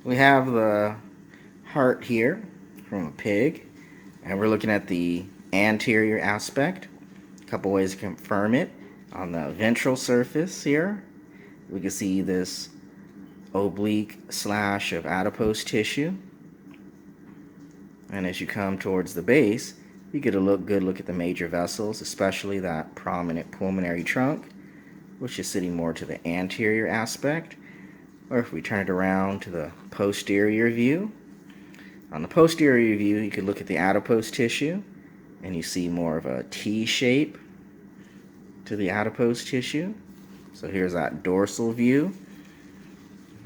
We have the heart here from a pig, and we're looking at the anterior aspect. A couple ways to confirm it. On the ventral surface here, we can see this oblique slash of adipose tissue. And as you come towards the base, you get a good look at the major vessels, especially that prominent pulmonary trunk, which is sitting more to the anterior aspect. Or if we turn it around to the posterior view, on the posterior view, you could look at the adipose tissue, and you see more of a T shape to the adipose tissue. So here's that dorsal view,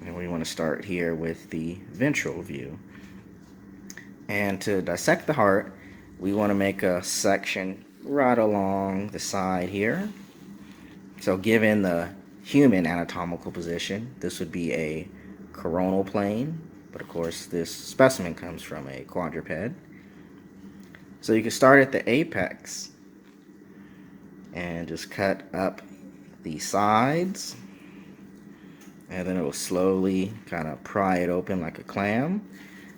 and we want to start here with the ventral view. And to dissect the heart, we want to make a section right along the side here. So given the human anatomical position, this would be a coronal plane, but of course this specimen comes from a quadruped. So you can start at the apex and just cut up the sides, and then it will slowly kind of pry it open like a clam,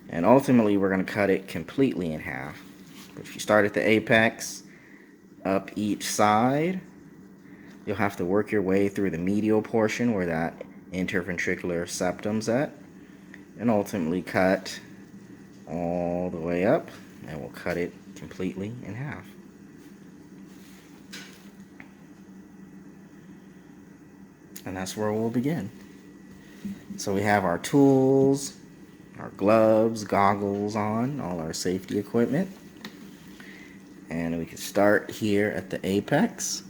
and ultimately we're going to cut it completely in half. But if you start at the apex, up each side, you'll have to work your way through the medial portion where that interventricular septum's at, and ultimately cut all the way up, and we'll cut it completely in half. And that's where we'll begin. So we have our tools, our gloves, goggles on, all our safety equipment. And we can start here at the apex.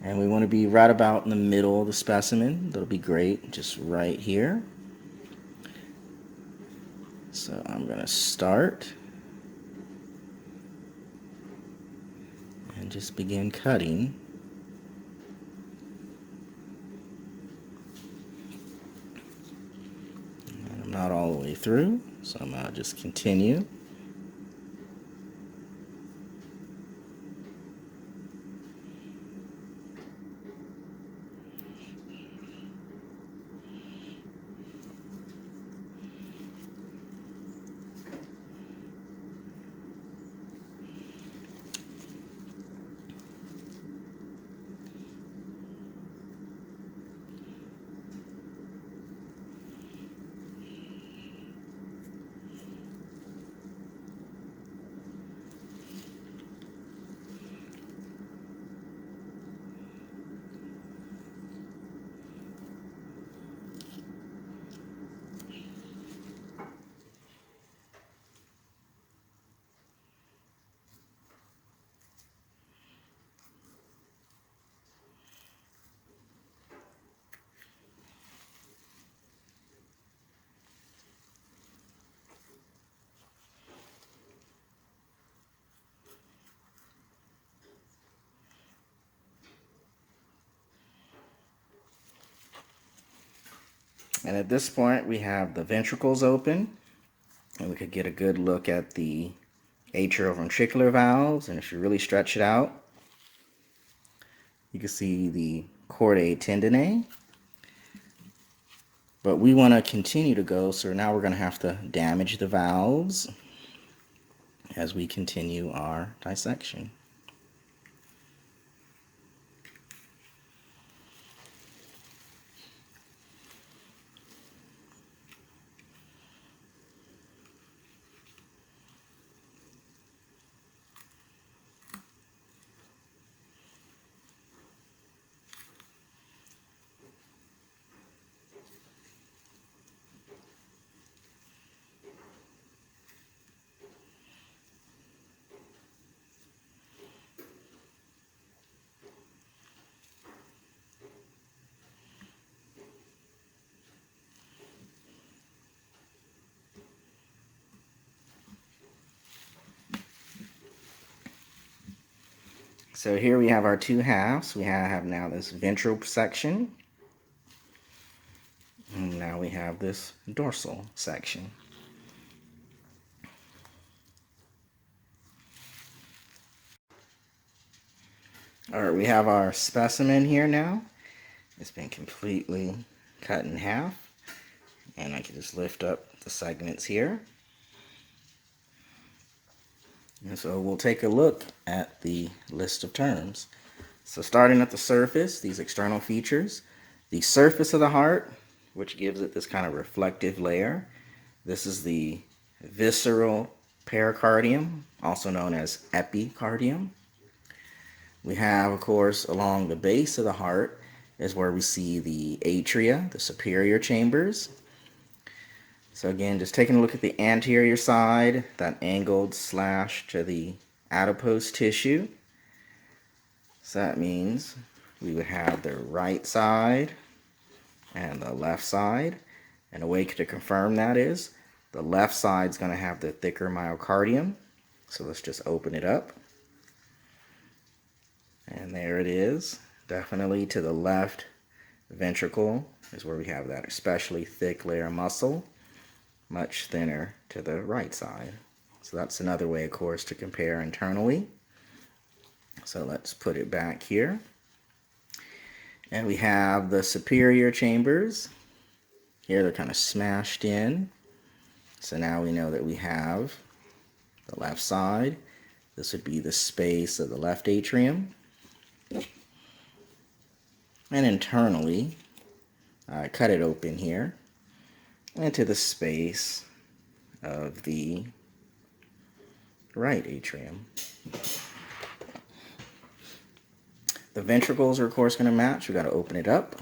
And we want to be right about in the middle of the specimen. That'll be great, just right here. So I'm going to start and just begin cutting. And I'm not all the way through, so I'm going to just continue. And at this point, we have the ventricles open, and we could get a good look at the atrioventricular valves. And if you really stretch it out, you can see the chordae tendineae. But we want to continue to go, so now we're going to have to damage the valves as we continue our dissection. So here we have our two halves. We have now this ventral section, and now we have this dorsal section. All right, we have our specimen here now. It's been completely cut in half. And I can just lift up the segments here. And so we'll take a look at the list of terms. So starting at the surface, these external features, the surface of the heart, which gives it this kind of reflective layer. This is the visceral pericardium, also known as epicardium. We have, of course, along the base of the heart is where we see the atria, the superior chambers. So again, just taking a look at the anterior side, that angled slash to the adipose tissue. So that means we would have the right side and the left side. And a way to confirm that is the left side is going to have the thicker myocardium. So let's just open it up. And there it is. Definitely to the left ventricle is where we have that especially thick layer of muscle. Much thinner to the right side. So that's another way, of course, to compare internally. So let's put it back here. And we have the superior chambers. Here they're kind of smashed in. So now we know that we have the left side. This would be the space of the left atrium. And internally, I cut it open here into the space of the right atrium. The ventricles are, of course, going to match. We've got to open it up.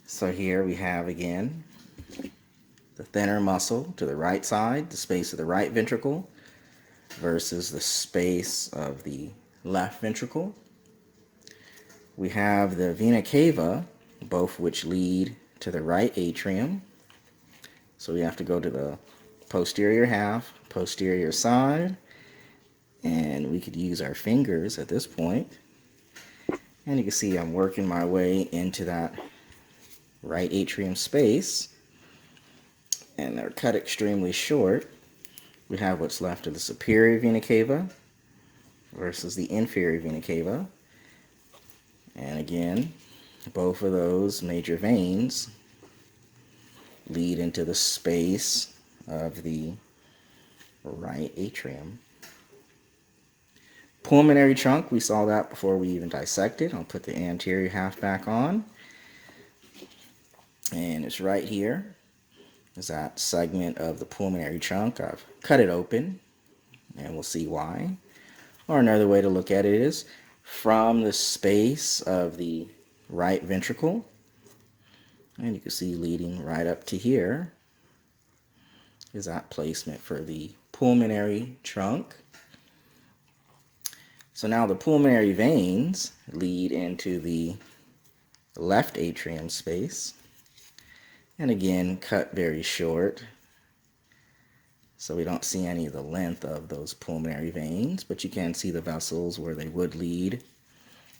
So here we have, again, the thinner muscle to the right side, the space of the right ventricle, versus the space of the left ventricle. We have the vena cava, both which lead to the right atrium. So we have to go to the posterior half, posterior side, and we could use our fingers at this point. And you can see I'm working my way into that right atrium space, and they're cut extremely short. We have what's left of the superior vena cava versus the inferior vena cava. And again, both of those major veins lead into the space of the right atrium. Pulmonary trunk, we saw that before we even dissected. I'll put the anterior half back on. And it's right here. Is that segment of the pulmonary trunk. I've cut it open, and we'll see why. Or another way to look at it is from the space of the right ventricle, and you can see leading right up to here is that placement for the pulmonary trunk. So now the pulmonary veins lead into the left atrium space, and again cut very short, so we don't see any of the length of those pulmonary veins, but you can see the vessels where they would lead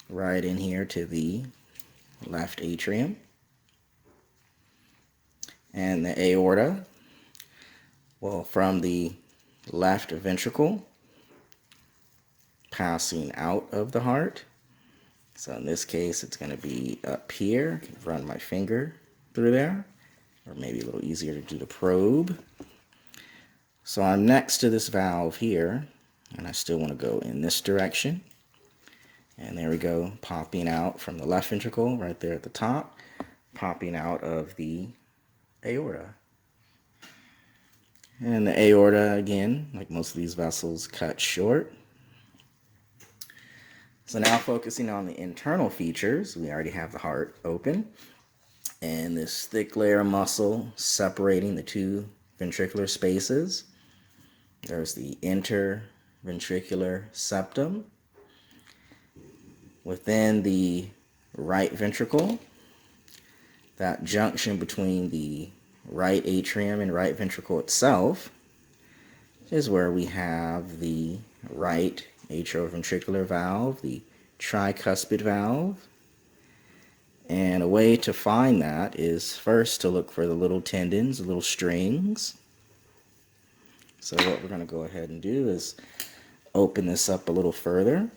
right in here to the left atrium. And the aorta, well, from the left ventricle passing out of the heart. So in this case, it's going to be up here. I can run my finger through there, or maybe a little easier to do the probe. So I'm next to this valve here, and I still want to go in this direction. And there we go, popping out from the left ventricle right there at the top, popping out of the aorta. And the aorta, again, like most of these vessels, cut short. So now focusing on the internal features, we already have the heart open, and this thick layer of muscle separating the two ventricular spaces. There's the interventricular septum. Within the right ventricle, that junction between the right atrium and right ventricle itself is where we have the right atrioventricular valve, the tricuspid valve. And a way to find that is first to look for the little tendons, the little strings. So what we're going to go ahead and do is open this up a little further.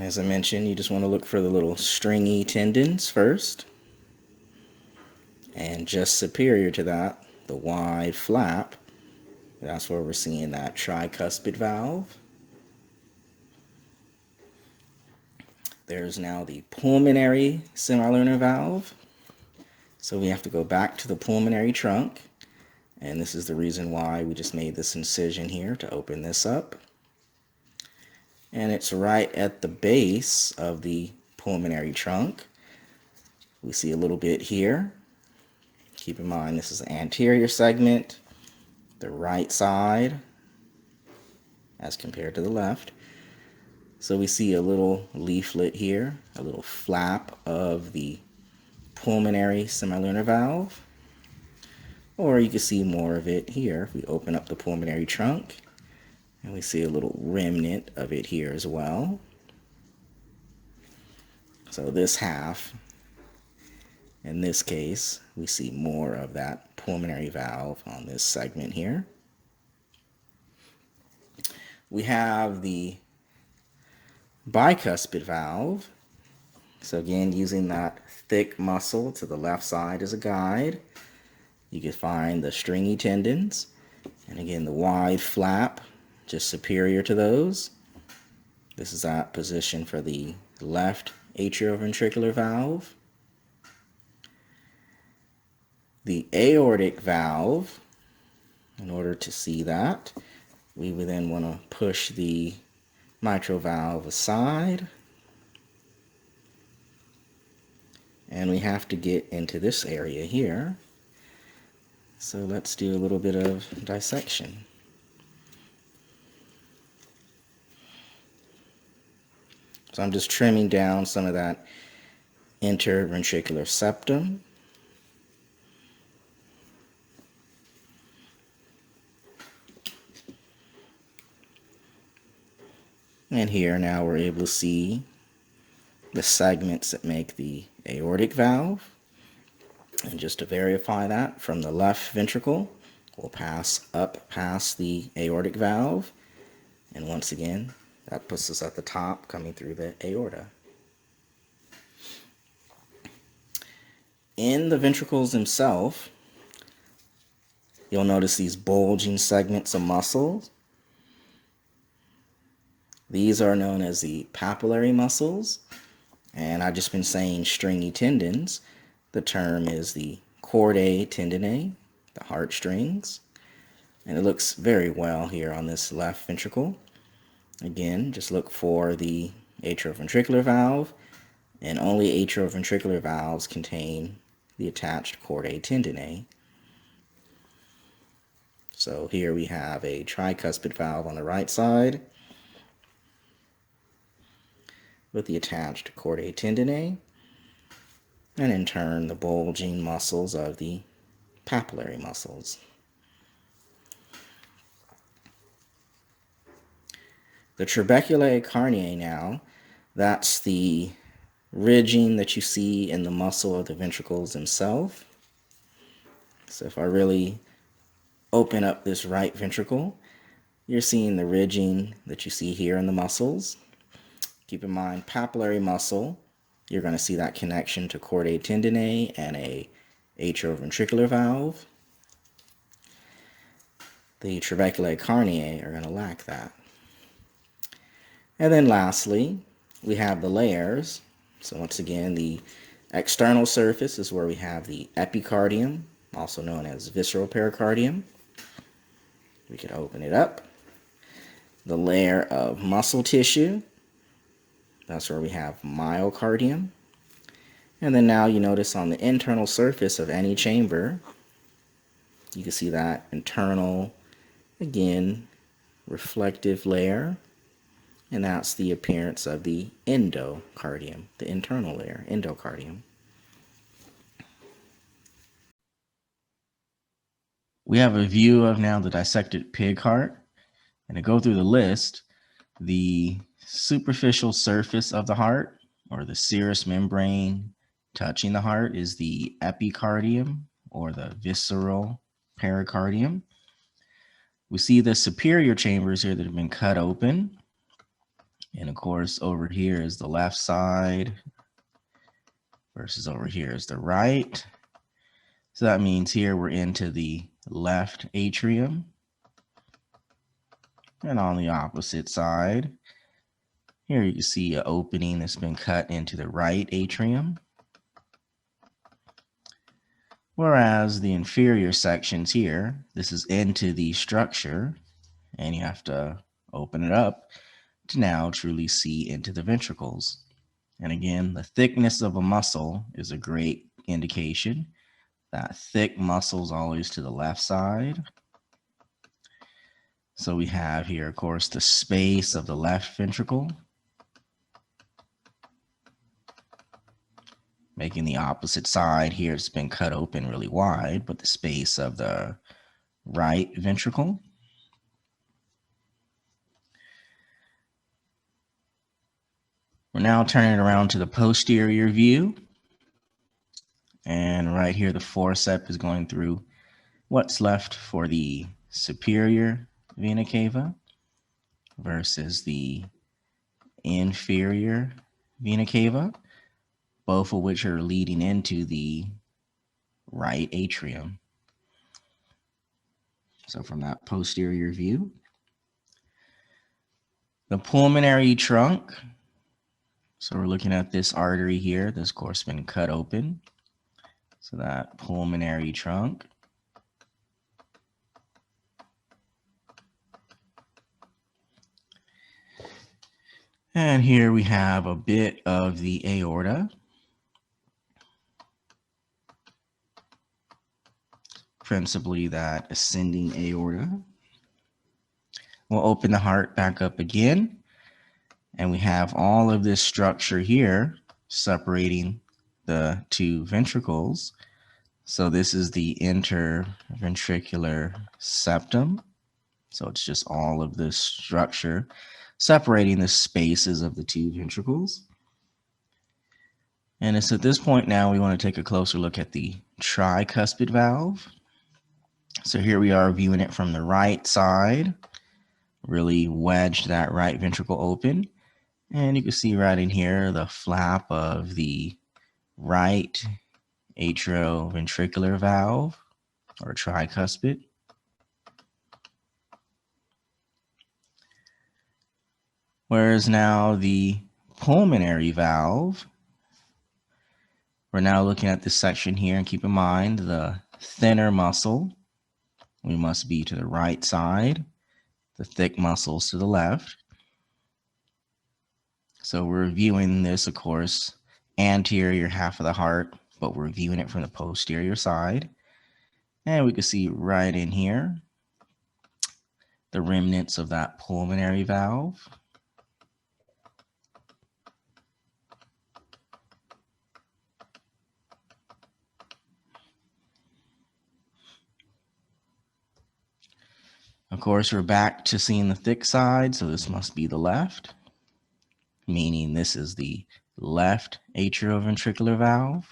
As I mentioned, you just want to look for the little stringy tendons first. And just superior to that, the wide flap, that's where we're seeing that tricuspid valve. There's now the pulmonary semilunar valve. So we have to go back to the pulmonary trunk. And this is the reason why we just made this incision here to open this up. And it's right at the base of the pulmonary trunk. We see a little bit here. Keep in mind this is the anterior segment, the right side as compared to the left. So we see a little leaflet here, a little flap of the pulmonary semilunar valve. Or you can see more of it here if we open up the pulmonary trunk. And we see a little remnant of it here as well. So this half, in this case, we see more of that pulmonary valve on this segment here. We have the bicuspid valve. So again, using that thick muscle to the left side as a guide, you can find the stringy tendons. And again, the wide flap just superior to those. This is that position for the left atrioventricular valve. The aortic valve, in order to see that, we would then want to push the mitral valve aside. And we have to get into this area here. So let's do a little bit of dissection. So I'm just trimming down some of that interventricular septum. And here now we're able to see the segments that make the aortic valve. And just to verify that, from the left ventricle, we'll pass up past the aortic valve. And once again, that puts us at the top, coming through the aorta. In the ventricles themselves, you'll notice these bulging segments of muscles. These are known as the papillary muscles. And I've just been saying stringy tendons. The term is the chordae tendineae, the heartstrings. And it looks very well here on this left ventricle. Again, just look for the atrioventricular valve, and only atrioventricular valves contain the attached chordae tendineae. So here we have a tricuspid valve on the right side with the attached chordae tendineae, and in turn the bulging muscles of the papillary muscles. The trabeculae carneae now, that's the ridging that you see in the muscle of the ventricles themselves. So if I really open up this right ventricle, you're seeing the ridging that you see here in the muscles. Keep in mind, papillary muscle, you're going to see that connection to chordae tendineae and a atrioventricular valve. The trabeculae carneae are going to lack that. And then lastly, we have the layers. So once again, the external surface is where we have the epicardium, also known as visceral pericardium. We can open it up. The layer of muscle tissue, that's where we have myocardium. And then now you notice on the internal surface of any chamber, you can see that internal, again, reflective layer. And that's the appearance of the endocardium, the internal layer, endocardium. We have a view of now the dissected pig heart. And to go through the list, the superficial surface of the heart, or the serous membrane touching the heart, is the epicardium, or the visceral pericardium. We see the superior chambers here that have been cut open. And of course, over here is the left side versus over here is the right. So that means here we're into the left atrium. And on the opposite side, here you can see an opening that's been cut into the right atrium. Whereas the inferior sections here, this is into the structure, and you have to open it up to now truly see into the ventricles. And again, the thickness of a muscle is a great indication. That thick muscle is always to the left side. So we have here, of course, the space of the left ventricle, making the opposite side here, it's been cut open really wide, but the space of the right ventricle. We're now turning it around to the posterior view. And right here, the forceps is going through what's left for the superior vena cava versus the inferior vena cava, both of which are leading into the right atrium. So from that posterior view, the pulmonary trunk. So we're looking at this artery here. This, of course, been cut open. So that pulmonary trunk. And here we have a bit of the aorta. Principally that ascending aorta. We'll open the heart back up again. And we have all of this structure here separating the two ventricles. So this is the interventricular septum. So it's just all of this structure separating the spaces of the two ventricles. And it's at this point now we want to take a closer look at the tricuspid valve. So here we are viewing it from the right side, really wedged that right ventricle open. And you can see right in here the flap of the right atrioventricular valve or tricuspid. Whereas now the pulmonary valve, we're now looking at this section here, and keep in mind the thinner muscle, we must be to the right side, the thick muscles to the left. So we're viewing this, of course, anterior half of the heart, but we're viewing it from the posterior side. And we can see right in here the remnants of that pulmonary valve. Of course, we're back to seeing the thick side, so this must be the left, meaning this is the left atrioventricular valve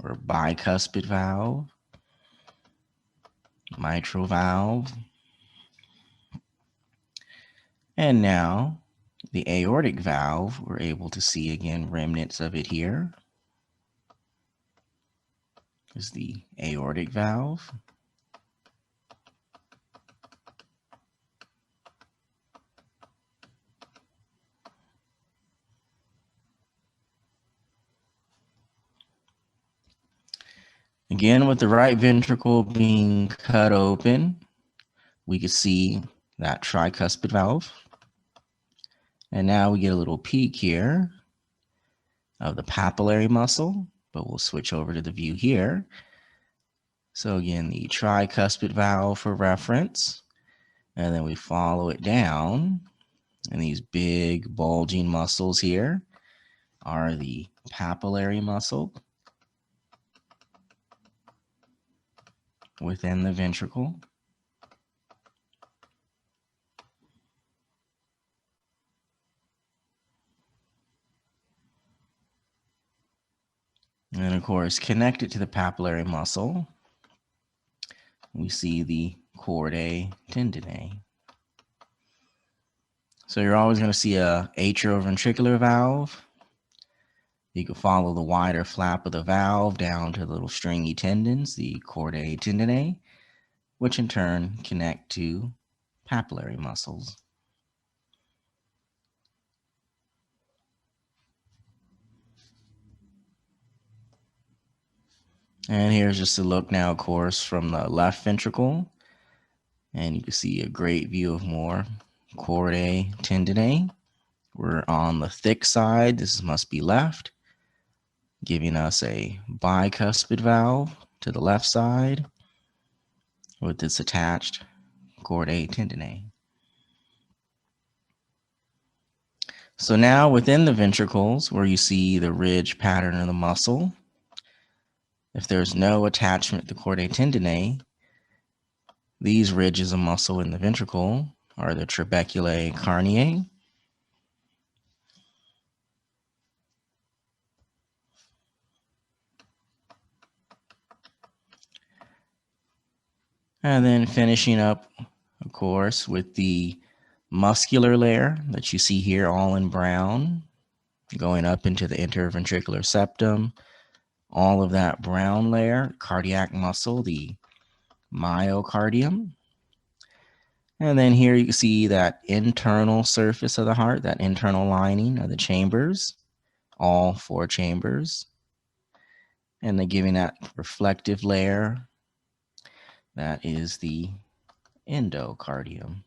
or bicuspid valve, mitral valve. And now the aortic valve, we're able to see again remnants of it here. Is the aortic valve. Again, with the right ventricle being cut open, we can see that tricuspid valve. And now we get a little peek here of the papillary muscle, but we'll switch over to the view here. So again, the tricuspid valve for reference, and then we follow it down, and these big bulging muscles here are the papillary muscle within the ventricle. And of course, connected to the papillary muscle, we see the chordae tendineae. So you're always going to see a atrioventricular valve. You can follow the wider flap of the valve down to the little stringy tendons, the chordae tendineae, which in turn connect to papillary muscles. And here's just a look now, of course, from the left ventricle. And you can see a great view of more chordae tendineae. We're on the thick side. This must be left, giving us a bicuspid valve to the left side with its attached chordae tendineae. So now within the ventricles, where you see the ridge pattern of the muscle, if there's no attachment to chordae tendineae, these ridges of muscle in the ventricle are the trabeculae carneae. And then finishing up, of course, with the muscular layer that you see here all in brown, going up into the interventricular septum. All of that brown layer, cardiac muscle, the myocardium. And then here you can see that internal surface of the heart, that internal lining of the chambers, all 4 chambers. And then giving that reflective layer, that is the endocardium.